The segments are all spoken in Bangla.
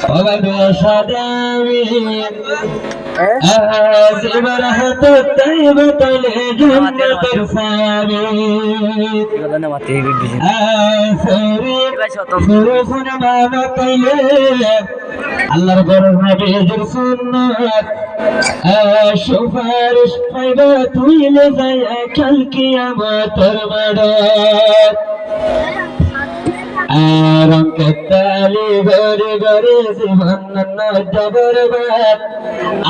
وبدو صدامي برهة الطيبة لجنة الفامي فرف ما مطلع আল্লাহর গরর নবীর সুন্নাত সুপারিশ পাইবা তুইলে যায় কাল কিয়ামতের মাঠে রঙে তালি গরে গরে জীবন জবর বাত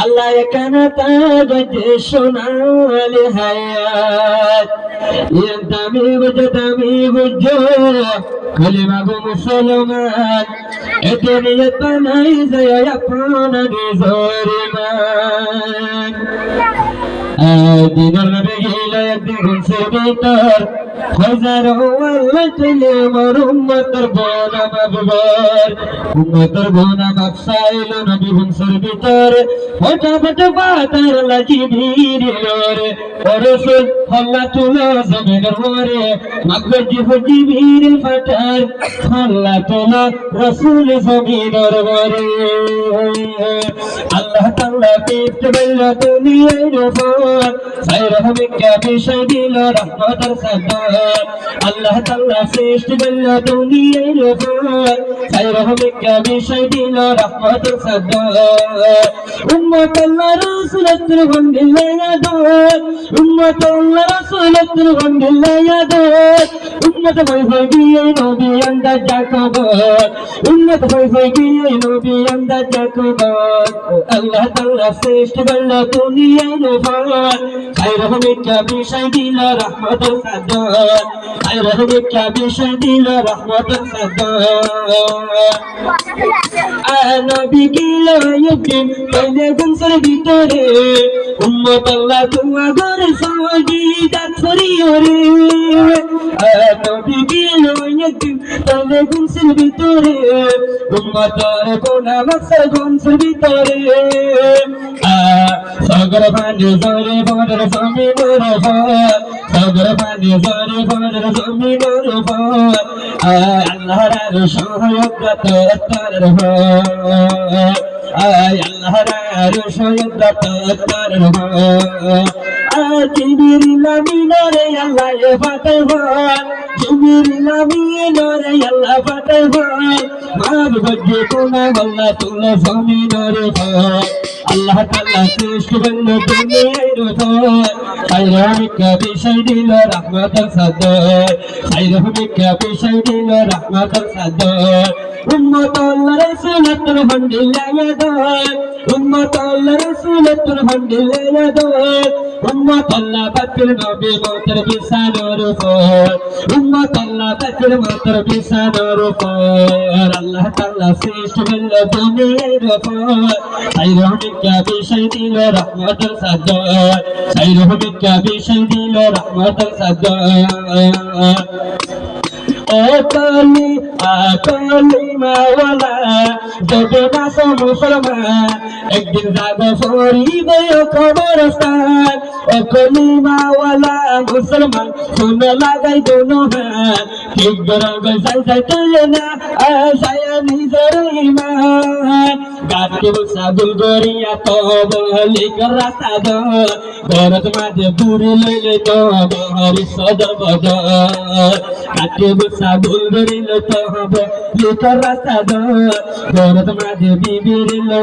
আল্লাহ এখানে তাজ সোনালি হায়াত দামি বুঝো কলিমা গো মুসলমান এ দুনিয়া বানাই যায় আপনার জরিমান দিনের নবী গিলা একদিন ঘুরছে ভিতর হাজারো আল্লাহ চলে আমার উম্মতের বোনা মাববার উম্মতের বোনা মাকসাইল নবী ঘুরছে ভিতর ফটাফট বাতার লাগি ভিড় রে ও রাসূল আল্লাহ তুলা জমিনের ওরে মাগর জিবরিল ফাটার আল্লাহ তুলা রাসূল জমিনের ওরে আল্লাহ তাআলা পিত বল্লা দুনিয়ার উপর সাইরহমিকা বিষয় দিল রহমতের সাদর আল্লাহ তাআলা সৃষ্টি বল্লা দুনিয়ার উপর সাইরহমিকা বিষয় দিল রহমতের সাদর উম্মত আল্লাহ রাসূলের বন্দিল্লাহ দোর উম্মত আল্লাহ রাসূলের বন্দিল্লাহ দোর উম্মত ভাই গিয়ে নবী আন্দাজ জাকবর উম্মত ভাই গিয়ে নবী আন্দাজ জাকবর আল্লাহ তাআলা সৃষ্টি বল্লা দুনিয়ার উপর সাইরহমিকা বিষয় দিল রহমতের সাদর সাইরহমিকা বিষয় দিল রহমতের সাদর নবী গিলা একদিন কইলে গুনসের ভিতরে উম্মত আল্লাহ তোমার ঘরে সওয়াজিদাত করিও রে নবী গিলা একদিন কইলে গুনসের ভিতরে উম্মতের কোনা মাকসার গুনসের ভিতরে সাগর পানি জরে বদর জমিনের উপর সাগর পানি জরে বদর জমিনের উপর আল্লাহর সহায়তা তার আল্লাহর সহায়তা তার জিবরিল আমিনরে আল্লাহ ফাতেহা জিবরিল আমিনরে আল্লাহ ফাতেহা মার বজ্জে কোনা আল্লাহ তুলা জমিনের উপর আল্লাহ তাআলা সৃষ্টি বল্লা দুনিয়ার উপর সাইরহমিকা বিষয় দিল রহমতের সাদর সাইরহমিকা বিষয় দিল রহমতের সাদর উম্মত আল্লাহ রাসূলের বন্দিল্লাহ দোর উম্মত আল্লাহ রাসূলের বন্দিল্লাহ দোর উম্মত আল্লাহ পাকের নবী মতের বিছানার উপর উম্মত আল্লাহ পাকের মতের বিছানার উপর আল্লাহ তাআলা সৃষ্টি বল্লা দুনিয়ার উপর সাইরহমিকা বিষয় দিল রহমতের সাদর সাইরহমিকা বিষয় দিল রহমতের সাদর ও কালি আকালি মাওলা যদি বাসো মুসলমান একদিন যাবে ফরিদে কবরস্থান ও কালি মাওলা মুসলমান শুনে লাগাই দোনো হাত ঠিক বরং যাই তুলে না আশায় নিজের ইমান গাছকে সাবুল গরিয়া তো বলি রাস্তা দরদ মাঝে বুড়ি লইলে তো হরি সদর বদর কাটে সাবুল গরিল তো হবে লিটার রাস্তা দরদ মাঝে বিবির লইলে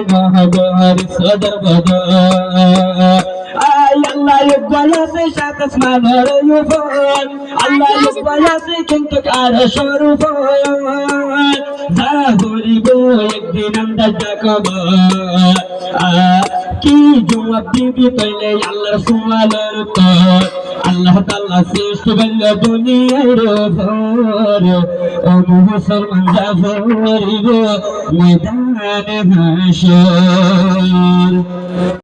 হরি সদর বদর আল্লাহ ইকবালা সে সাত আসমানের উপর আল্লাহ ইকবালা সে কিন্তু কার স্বরূপ যারা গরিব একদিন আন্দাজ জাকবর কি জবাব দিবি কইলে আল্লাহর সুমালের উত্তর আল্লাহ তাআলা সৃষ্টি বল্লা দুনিয়ার উপর ও মুসলমান জাফর ময়দানে হাসর